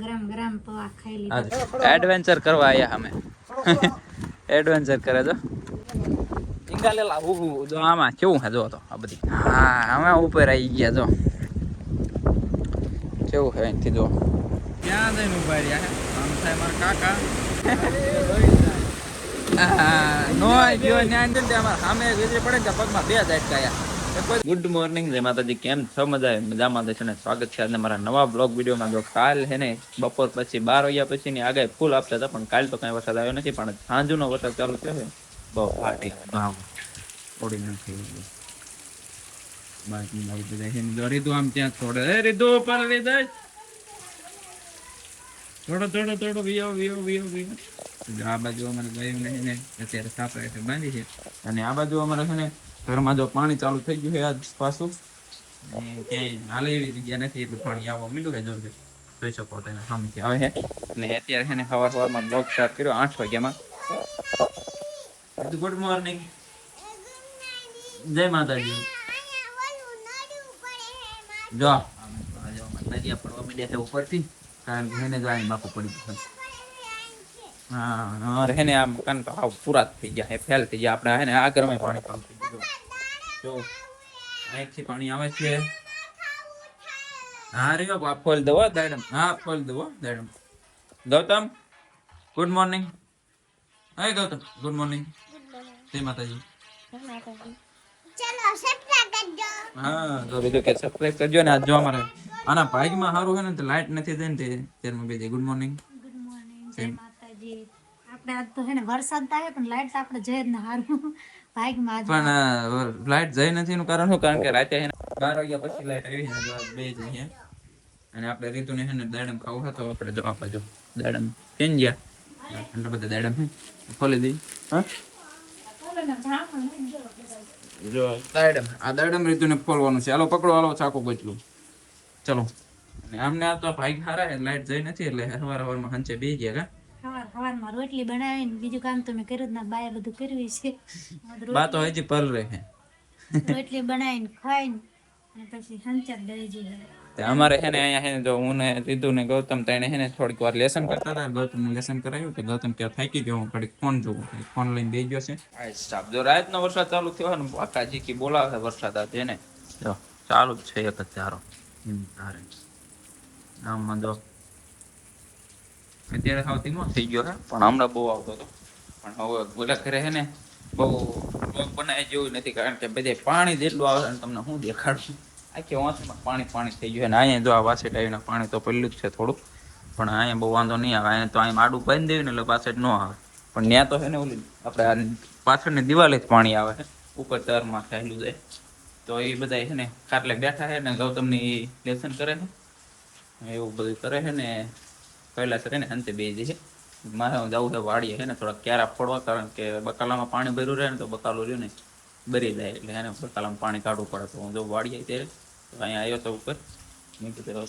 ગરમ ગરમ પૌવા ખાઈ લીધા. એડવેન્ચર કરવા આયા અમે. એડવેન્ચર કરે તો ઇંગાલેલા જો આમાં કેવું હે જો તો આ બધી. હા અમે ઉપર આવી ગયા જો કેવું હે અહીંથી જો ક્યાં જઈને ઉભા રહ્યા હે આમ થાય મારા કાકા. નો ગયો ન્યા ને અમાર સામે વીજળી પડે કે પગમાં બે ઝટકાયા. ગુડ મોર્નિંગ જય માતાજી, કેમ છો? મજામાં છે ને? સ્વાગત છે આજના મારા નવા બ્લોગ વિડીયોમાં. જો કાલ હે ને બપોર પછી 12 વાગ્યા પછીની આગાહી ફૂલ આપતા હતા, પણ કાલ તો કઈ વરસાદ આવ્યો નથી. પણ સાંજનો વરસાદ ચાલુ થયો છે બહુ ફાટી થોડી નથી બાકી રીતુ આમ ત્યાં છોડે રીતુ ઉપર રીતુ થોડો વિયો આ બાજુ અમારે ગયું નહીં ને અત્યારે સાપા એટલે બાંધી છે. અને આ બાજુ અમારે છે ને ઘરમાં જો પાણી ચાલુ થઈ ગયું છે આજ પાછું, ક્યાંય હાલે એવી જગ્યા નથી એટલું પાણી આવવા માંડ્યું કે જો જોઈ શકો તમે સામેથી આવે છે. અને અત્યારે છે ને સવારમાં બ્લોગ સ્ટાર્ટ કર્યો 8 વાગ્યામાં. ગુડ મોર્નિંગ, જય માતાજી. જો નદિયા પડવા માંડ્યા છે ઉપરથી, કારણ કે એને જાય બાપુ પડી ગયું. હા હે ને આ મકાન તો આવ પૂરા થઈ ગયા હે, ફેલ થઈ ગયા. આપણે હે ને આ ઘરમાં પાણી ચાલુ થઈ ગયું. જો અહીંથી પાણી આવે છે. હા રે બાપ ખોલ દો દાડમ. હા ખોલ દો દાડમ. Gautam good morning. Hi Gautam good morning. જય માતાજી. ચલો સબસ્ક્રાઇબ કરજો. હા તો બીજું કે સબસ્ક્રાઇબ કરજો ને. આજ જો અમારે આના ભાગમાં સારું છે ને તો લાઈટ નથી થઈ ને તેરમાં બે ગુડ મોર્નિંગ. ગુડ મોર્નિંગ, જય માતાજી. આપણે આજ તો હે ને વરસાદ આવે પણ લાઈટ આપણે જઈ જ ને હારું ભાગમાં આજ. પણ લાઈટ જઈ નથી નું કારણ શું? કારણ કે રાતે 12 વાગ્યા પછી લાઈટ આવી છે. બે જ અહીંયા અને આપણે રીતુને હે ને દાડમ ખાવું હતો. આપણે જો આપા જો દાડમ કેમ ગયા એટલે બધા દાડમ હે ખોલી દઈ. હા જો દાડમ, આ દાડમ રીતુને ખોલવાનું છે. હાલો પકડો, હાલો ચાકુ ગોચલું ચલો. અને આમને આ તો ભાઈ હારા લાઈટ જઈ નથી એટલે સવારમાં હંચે બે ગયા. સવારમાં રોટલી બનાવીને બીજું કામ તો મેં કર્યું જ ના, બાય બધું કર્યું છે. બા તો હજી પર રહે હે રોટલી બનાવીને ખાઈને અને પછી હંચર દઈ જઈએ. અમારે છે ને અહીંયા છે ને જો હું ને રીતુ ને ગૌતમ તને છે ને થોડીક વાર લેસન કરતા હતા. ગૌતમ ને લેસન કરાવ્યું કે ગૌતમ ત્યાં થાકી ગયો, હું ઘડીક ફોન જોઉં. ફોન લઈને બેસી ગયો છે. સાહેબ જો રાતનો વરસાદ ચાલુ થયો ને બાકાજી કી બોલાવે વરસાદ આ તેને જો ચાલુ જ છે એક જ ધારો. આમાં જો અત્યારે સાવ ધીમો થઈ ગયો છે, પણ હમણાં બહુ આવતો હતો. પણ હવે ઓલા ઘરે છે ને બહુ બ્લોગ બનાવે જેવું નથી, કારણ કે બધે પાણી જેટલું આવે ને તમને હું દેખાડું. આખી વાંસમાં પાણી થઈ ગયું. અને અહીંયા જો આ વાસેટ આવીને પાણી તો પડેલું જ છે થોડું, પણ અહીંયા બહુ વાંધો નહીં આવે. અહીંયા તો અહીં આડું બાંધી દેવું ને એટલે વાસેટ ન આવે. પણ ત્યાં તો છે ને ઓલી આપણે પાછળની દિવાલે જ પાણી આવે છે, ઉપર તરમાં થયેલું જાય. તો એ બધા છે ને ખાટલે બેઠા છે ને ગૌતમની લેસન કરે છે, એવું બધું કરે છે ને. પહેલા છે ને અંતે બે છે. મારે જવું છે વાડીએ છે ને થોડાક ક્યારા ફોડવા, કારણ કે બકાલામાં પાણી ભર્યું રહે ને તો બકાલું રહ્યું ને બરી જાય, એટલે એને બકાલામાં પાણી કાઢવું પડે. તો હું જો વાડીએ ત્યારે અહીંયા આવ્યો તો ઉપર.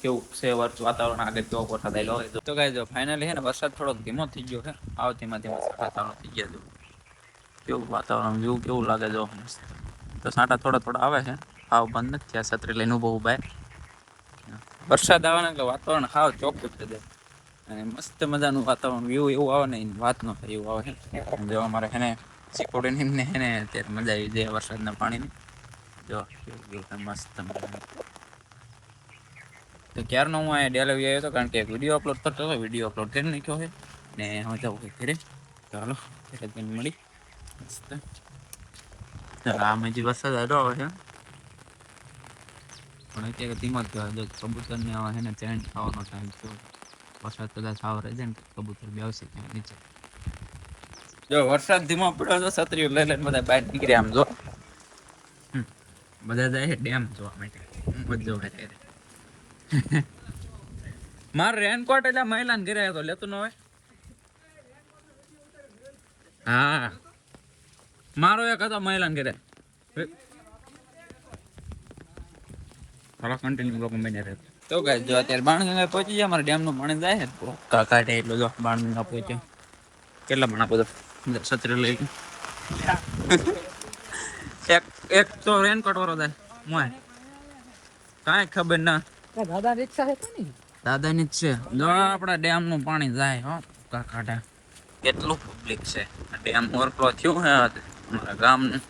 કેવું છે વાતાવરણ આગળ કેવો વરસાદ આવેલો હોય તો કઈ જો ફાઇનલી છે ને વરસાદ થોડોક ધીમો થઈ ગયો છે. ધીમા ચાલુ થઈ ગયા. જો કેવું વાતાવરણ જેવું કેવું લાગે જો. તો સાંટા થોડા આવે છે, હાવ બંધ નથી થયા. છત્રી લઈને ઉભો બહાર. વરસાદ આવે ને એટલે વાતાવરણ હાવ ચોખ્ખું થઈ જાય અને મસ્ત મજાનું વાતાવરણ વ્યૂ એવું આવે ને વાત ન થાય એવું આવે છે. જો અમારે છે ને સિકોડી ને છે ને અત્યારે મજા આવી જાય વરસાદના પાણીની. જો મસ્ત તો ક્યારનો હું અહીંયા ડેલાવી આવ્યો હતો, કારણ કે વિડીયો અપલોડ કરતો હતો. વિડીયો અપલોડ કરી નાખ્યો છે ને હું જાઉં ઘરે. ચાલો મળી મસ્ત. આમ હજી વરસાદ આવ્યો આવે છે પણ અત્યારે ધીમો થયો. જો કબૂતર ને આવે છે ને ચેન્જ થવાનો ટાઈમ થયો. વરસાદ કદાચ આવ રહે છે ને કબૂતર બી આવશે ત્યાં નીચે. જો વરસાદ ધીમો પડ્યો તો છત્રીઓ લઈ લઈને બધા બહાર નીકળ્યા. આમ જો બધા જાય છે ડેમ જોવા માટે. મજો અત્યારે મારો રેનકોટ એટલે મહિલાને ઘરે આવ્યો તો લેતો ન હોય. હા મારો એક હતો મહિલાને ઘરે. કન્ટિન્યુ લોકો બન્યા રહે. તો ગાઈસ જો અત્યારે બાણગંગા પહોંચી ગયા. અમારે ડેમનું પાણી જાય છે કાકાઠે એટલું. જો બાણગંગા પહોંચ્યો. કેટલા માણા બધો છત્રી લઈ એક તો રેનકોટ વાળો જાય મોય કાંઈ ખબર ના. દાદા રિક્ષા હે કોની દાદાની જ છે. જો આપણા ડેમ નું પાણી જાય હો કાંઠે. કેટલું પબ્લિક છે. ડેમ ઓવરફ્લો થયું હે અમારા ગામનું.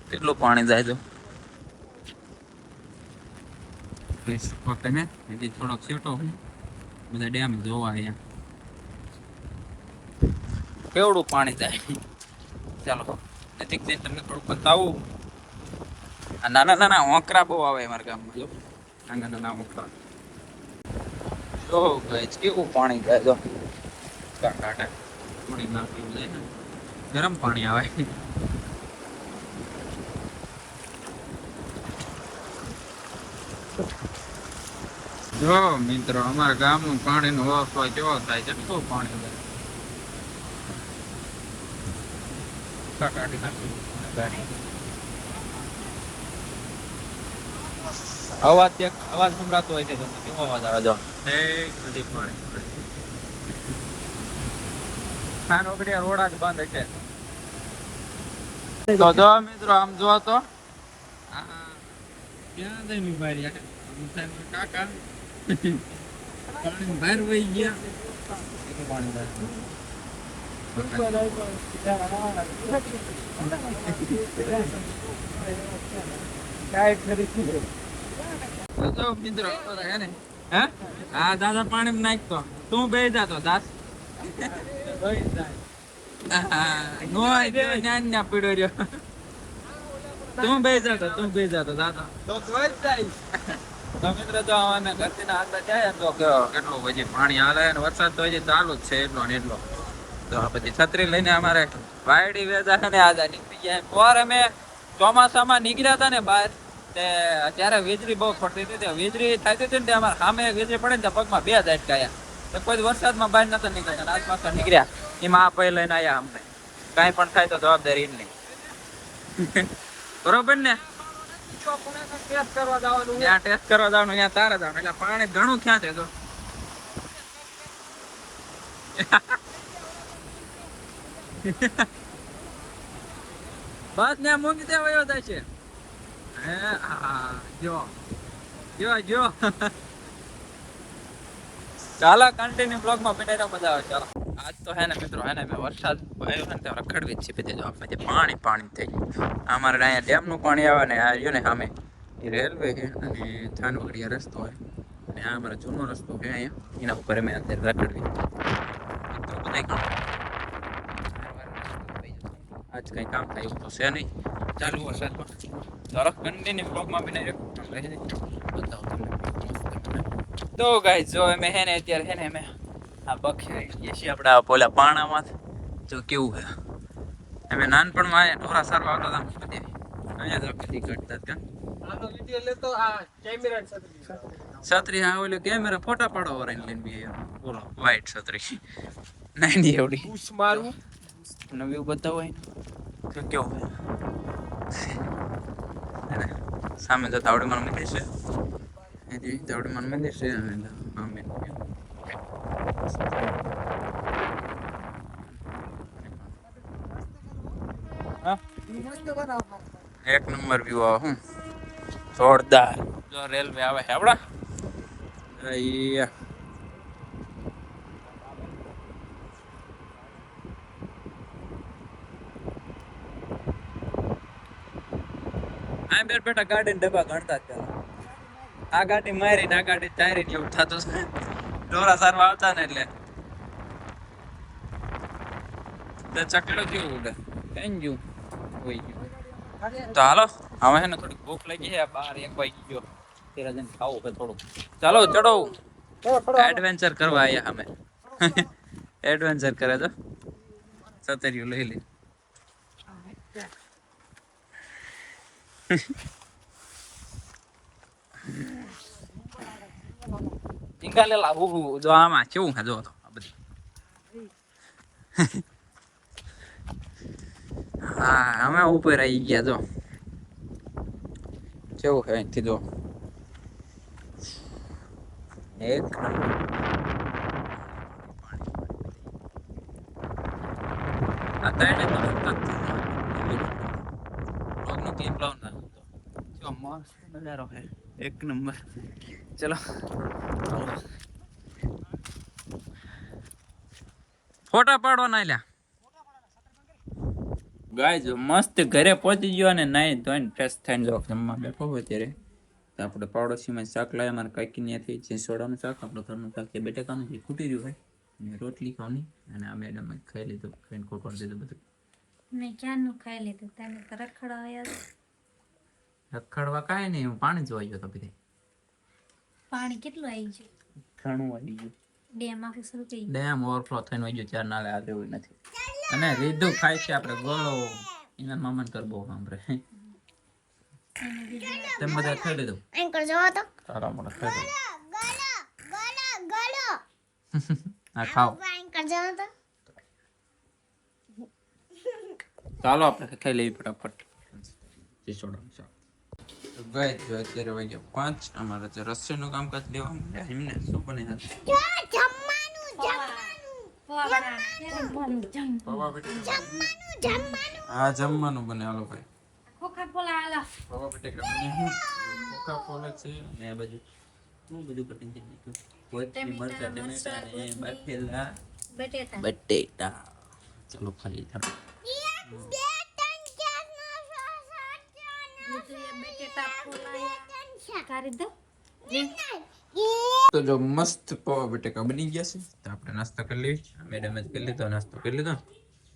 કેટલું પાણી જાય તો તમે હજી થોડોક છેટો બધા ડેમ જોવા અહીંયા કેવડું પાણી જાય. ચાલો નજીક જઈને તમને થોડુંક બતાવું. આ નાના નાના ઓંકરા બહુ આવે અમારા ગામમાં. જો નાના નાના ઓંકરા. જો ગાઈસ કેવું પાણી જાય. જો કાંઠે થોડી નાખી જાય ને ગરમ પાણી આવે. જો મિત્રો અમારા ગામનું પાણીનો ઓવરફ્લો કેવો થાય છે. કેટલું પાણી જાય. અવાજ સંભળાતો હોય છે. કેવો અવાજ આવે. જો નદી પાણી રોડ જ બંધ છે. તો જો મિત્રો આમ જો તો ક્યાં જઈ બારી કાકા પાણી બહાર વહી ગયા. પાણી મિત્રો હે હા દાદા પાણી નાખતો તું બે જાતો દાસ પીડો રહ્યો. તું બે જાતો દાદા તો મિત્ર તો ઘરથી ના હાલતા જાય તો કેટલું પછી પાણી હાલે ને વરસાદ તો હજી ચાલુ જ છે એટલો ને એટલો. તો પછી છત્રી લઈને અમારે વાયડી વેચા ને આજા નીકળી ગયા. પર અમે ચોમાસામાં નીકળ્યા હતા ને બહાર ત્યારે વીજળી બહુ પડતી હતી. વીજળી થતી હતી ને અમારે સામે વીજળી પડે ને પગમાં બે જ અટકાયા. તો કોઈ વરસાદમાં બહાર નતા નીકળતા. આસપાસ નીકળ્યા એમાં આ પૈ લઈને આવ્યા. અમને કાંઈ પણ થાય તો જવાબદારી નહીં. બરોબર ને ટેસ્ટ કરવા જવાનું ત્યાં તારે જવાનું. એટલે પાણી ઘણું ક્યાં છે. તો બસ ને મૂકી દેવાયો થાય છે. હે હા જો ચાલો કન્ટિન્યુ બ્લોગમાં બેઠા બધા આવે. ચાલો આજ તો હે ને મિત્રો હે ને મેં વરસાદ આવ્યો ને ત્યાં રખડવી જ છે. બધે જો આપણે પાણી થઈ ગયું. અમારે અહીંયા ડેમનું પાણી આવે ને આ રહ્યું ને સામે એ રેલવે છે અને થાનવડિયા રસ્તો હોય અને આ અમારો જૂનો રસ્તો છે અહીંયા એના ઉપર અમે અત્યારે રખડવી. તો બધા આજ કંઈ કામ થાય એવું તો છે નહીં. ચાલુ વરસાદમાં ચાલો કન્ટિન્યુ બ્લોગમાં બનાવી બતાવો તમને. તો ગાઈસ જો અમે હે ને અત્યારે હે ને અમે આ બખે છીએ આપણા પોલા પાણામાં. જો કેવું છે. અમે નાનપણમાં અહીંયા ઢોરા સારવા આવતા હતા બધે અહીંયા તો કદી કાઢતા ત્યાં છત્રી હા ઓલે કેમેરા ફોટા પાડો વરાઈને લઈને બી બોલો વ્હાઈટ છત્રી નાની એવડી મારું નવી બતાવો તો કેવું સામે તો તાવડીમાં મંદિર છે. એથી તાવડીમાં મંદિર છે સામે એક નંબર વ્યૂ આવે. હું જોરદાર. જો રેલવે આવે છે આપડા. આ બેર બેટા ગાડી ડબ્બા ગણતા જ આ ગાડી મારીને આ ગાડી ચારીને એવું થતું છે. ઢોરા સારવા આવતા ને એટલે ચકડો જેવું ઉડે કઈ ગયું હોય ગયું. તો હાલો હવે છે ને થોડીક ભૂખ લાગી છે. 12-1 વાગી ગયો. તેરા જણ ખાવું છે થોડું. ચાલો ચડો એડવેન્ચર કરવા આવ્યા અમે. એડવેન્ચર કરે તો સતરિયું લઈ લે. ટીંગાલેલા જો આમાં કેવું છે. જો તો આ બધી હા અમે ઉપર આવી ગયા. જો કેવું છે અહીંથી. જો એક નજારો છે એક નંબર. ચલો ફોટા પાડવાના લ્યા ગાઈઝ મસ્ત ઘરે પહોંચી ગયો અને નાઈ ધોઈને ફ્રેશ થઈને જો જમવા બેઠો હોય ત્યારે તો આપણે પાડોશીમાં શાક લાવ્યા મારા કાકી ત્યાંથી જે સોડાનું શાક આપણું ઘરનું શાક તે બટેકાનું જે ખૂટી રહ્યું હોય અને રોટલી ખાવાની અને આ મેડમ ખાઈ લીધું ખાઈને ખોટવા દીધું બધું મેં ક્યાંનું ખાઈ લીધું તમે તો રખડવા રખડવા કાંઈ નહીં હું પાણી જોવા ગયો તો બધે પાણી કેટલું આવી ગયું ઘણું આવી ગયું ડેમ આખું શરૂ થઈ ગયું ડેમ ઓવરફ્લો થઈને વહી ગયું ચાર નાલે આ જેવું નથી અને રીધું ખાય છે આપણે ગોળો એના મામન કર બહુ સાંભળે એને બીજું તેમ બધા ખાઈ લીધું એન્કર જોવો તો તારા મોટા ખાઈ લીધું ગળો હા ખાઓ એન્કર જોવો તો ચાલો આપણે ખાઈ લઈએ ફટાફટ ચીસોડાનું શાક તો ગાય જો અત્યારે વાગ્યા 5 અમારે જે રસોઈનું કામકાજ લેવા માંડ્યા એમને શું બને પૌવા હા જમવાનું બને હાલો ભાઈ ખોખા પોલા આલા પૌવા બટેકા બને છે કોકા કોલા છે અને આ બાજુ શું બધું કટિંગ કરી નાખ્યું કોથમીર મરચાં ટમેટા ને બાફેલા બટેટા ચલો ખાલી થાળો તો જો મસ્ત પૌવા બટેકા બની ગયા છે તો આપણે નાસ્તો કરી લઈએ મેડમે કરી લીધો નાસ્તો કરી લીધો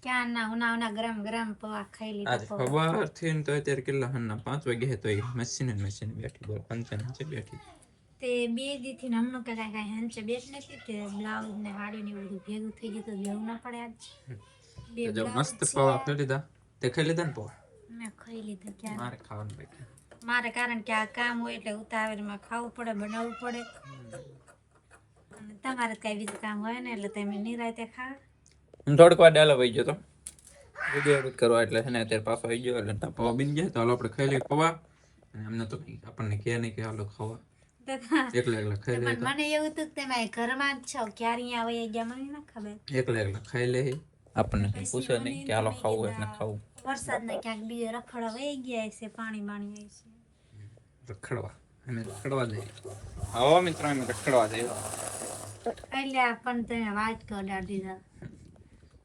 ક્યાં ના ઉના ગરમ ગરમ પૌવા ખાઈ આજ લીધા સવારથી ને તો અત્યારે કેટલા હના 5 વાગે તો એ મશીન બેઠી બોલ પંચન છે બેઠી તે બે દી થી હમણાં કે કાંઈ હંચે બેઠ નથી તે બ્લાઉઝ ને સાડી ને બધું ભેગું થઈ ગયું તો લેવું ના પડે આજ બે તો જો બ્લાઉઝ મસ્ત છે. પૌવા ખાઈ લીધા તે ખાઈ લીધા ને પૌવા મેં ખાઈ લીધા ક્યારે મારે ખાવાનું બાકી મારે કારણ કે આ કામ હોય એટલે ઉતાવળમાં ખાવું પડે બનાવવું પડે અને તમારે કઈ બીજું કામ હોય ને એટલે તમે નિરાતે ખા હું થોડીક વાર ડાલા વહી ગયો તો વિડીયો એડિટ કરવા એટલે છે ને અત્યારે પાછો આવી ગયો એટલે તા પૌવા બની ગયા તો હાલો આપણે ખાઈ લઈએ પૌવા અને અમને તો કંઈ આપણને કહે નહીં કે હાલો ખાવા એકલા એકલા ખાઈ લઈએ મને એવું હતું કે તમે ઘરમાં જ છો ક્યારે અહીંયા આવી ગયા મને ના ખબર એકલા એકલા ખાઈ લઈએ આપણને કંઈ પૂછે નહીં કે હાલો ખાવું હોય એટલે ખાવું વરસાદના ક્યાંક બીજે રખડવા વહી ગયા છે પાણી બાણી આવી છે રખડવા અમે રખડવા જઈએ આવો મિત્રો અમે રખડવા જઈએ એટલે આપણને તમે વાત કરાડી દીધા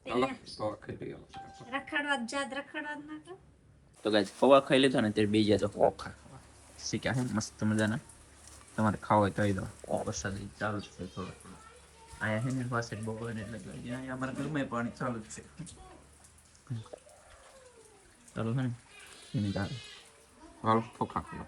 હાલો પૌવા ખાઈ લઈએ રખડવા જ જાત રખડવા જ ના કર તો ગાઈસ પૌવા ખાઈ લીધા ને ત્યારે બીજા તો ઓખા શીખ્યા છે મસ્ત મજાના તમારે ખાવ હોય તો આવી દો વરસાદ ચાલુ જ છે થોડો થોડો અહીંયા છે ને પાસે બહુ હોય ને એટલે અહીંયા અમારા ઘરમાં પાણી ચાલુ જ છે ચાલુ છે ને એની ચાલુ હાલ ખોખા ખાલો